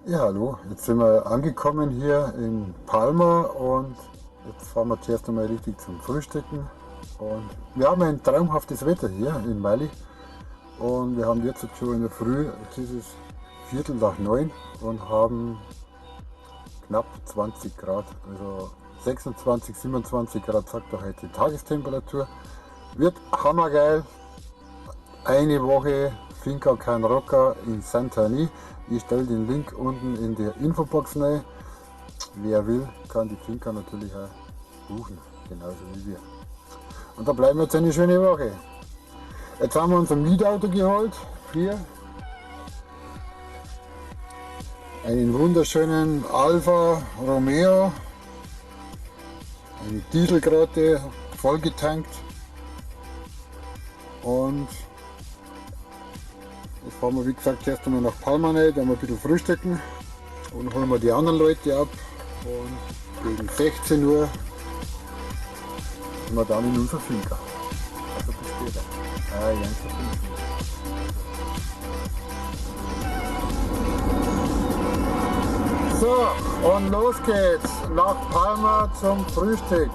Ja, hallo, jetzt sind wir angekommen hier in Palma und jetzt fahren wir zuerst einmal richtig zum Frühstücken. Und wir haben ein traumhaftes Wetter hier in Mali und wir haben jetzt schon in der Früh, jetzt ist es Viertel nach 9 und haben knapp 20 Grad, also 26, 27 Grad sagt er heute die Tagestemperatur. Wird hammergeil, eine Woche Finca Can Roca in Santani. Ich stelle den Link unten in der Infobox rein. Wer will, kann die Finca natürlich auch buchen, genauso wie wir. Und da bleiben wir jetzt eine schöne Woche. Jetzt haben wir uns ein Mietauto geholt, hier. Einen wunderschönen Alfa Romeo, eine Dieselgrotte, vollgetankt. Und jetzt fahren wir wie gesagt erst einmal nach Palma rein, dann ein bisschen frühstücken und holen wir die anderen Leute ab und gegen 16 Uhr sind wir dann in unserer Finca. Also bis später. Ganz so, und los geht's nach Palma zum Frühstück.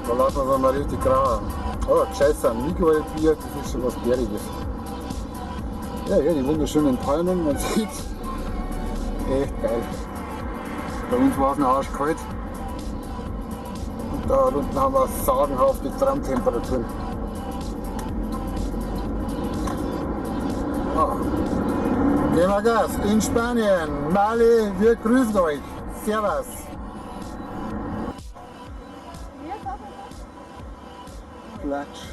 Da lassen wir es mal richtig graben. Oh, scheiße, Mikrowellenbier, das ist schon was Bäriges. Ja, hier die wunderschönen Palmen, man sieht echt geil. Bei uns war es noch arschkalt. Und da unten haben wir sagenhafte Traumtemperaturen. Ah. Gehen wir Gas in Spanien. Mali, wir grüßen euch. Servus. Klatsch.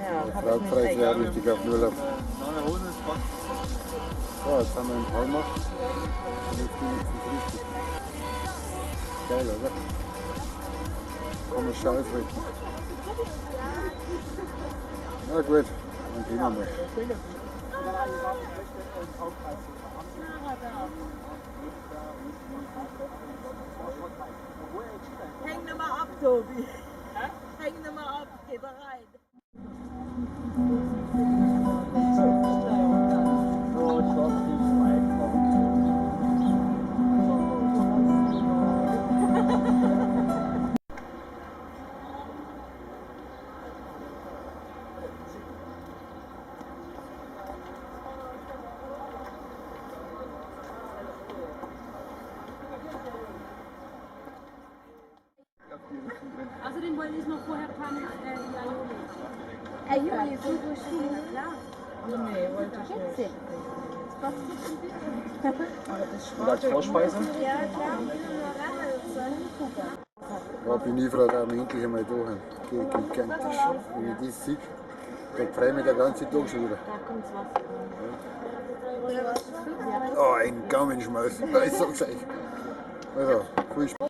Ja, Der Preis wäre richtig auf Null. Neue Hose ist fast. So, jetzt haben wir in Palma. Und jetzt gehen wir zum Frühstück. Geil, oder? Kann man schon ausrichten. Na gut, dann gehen wir mal. Häng nur mal ab, Tobi. Häng nur mal ab, geh da rein. Außerdem wollte ich noch vorher Aioli. Aioli, Sushi. Klar. Nee, wollte ich nicht. Und als Vorspeise? Ja, klar. Ja, bin ich froh, dass wir endlich einmal da haben. Gigantisch. Wenn ich das sehe, dann freue ich mich den ganzen Tag schon wieder. Da kommt's was. Oh, ein Gaumenschmaus. Ich sag's euch. Also, viel Spaß.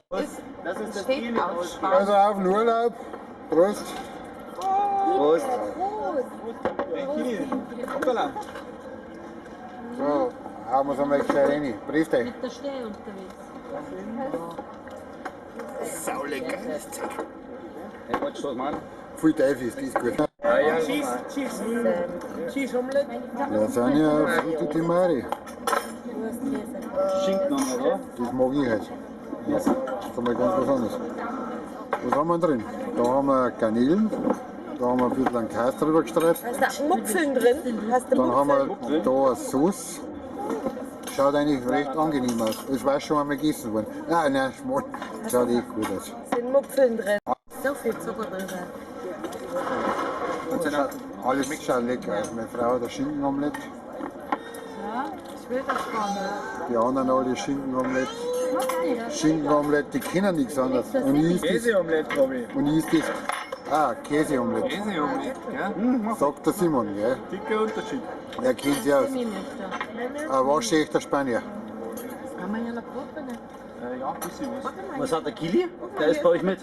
Das ist das Steht Ziel auf aus. Also auf den Urlaub. Prost. Prost. Kili, hoppala. So, hauen wir es einmal gescheit rein. Brief dich. Mit der Steh unterwegs. Saulecker. Hey, wolltest du was machen? Viel Teufel ist, das ist gut. Cheese Omelette. Lasagne Frutti di Mare. Schinken haben wir, oder? Das mag ich halt. Das ist einmal ganz was anderes. Was haben wir drin? Da haben wir Garnelen. Da haben wir ein bisschen einen Käse drüber gestreut. Hast du Mupfeln drin? Hast du Dann haben Mupfeln? wir da eine Sauce. Schaut eigentlich recht angenehm aus. Es war schon einmal gegessen worden. Nein, schmal. Schaut echt gut aus. Sind Mupfeln drin? So viel Zucker drin. Alles schaut lecker aus. Meine Frau hat ein Schinkenomelett. Ja, ich will das gar nicht. Die anderen alle Schinkenomelett. Schinkenomelett, die kennen nichts anderes. Und ich ist das. Käseomelett, glaube ich. Und ich ist das. Ah, Käseomelett. Käseomelett, ja? Sagt der Simon, gell? Dicker Unterschied. Er kennt sich aus. Ich möchte. Ein waschechter Spanier. Kann man ja noch probieren. Ja, ein bisschen was. Was hat der Kili? Der ist bei euch mit.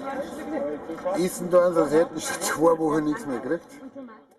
Essen da, als hätten schon 2 Wochen nichts mehr gekriegt. Und Tomaten.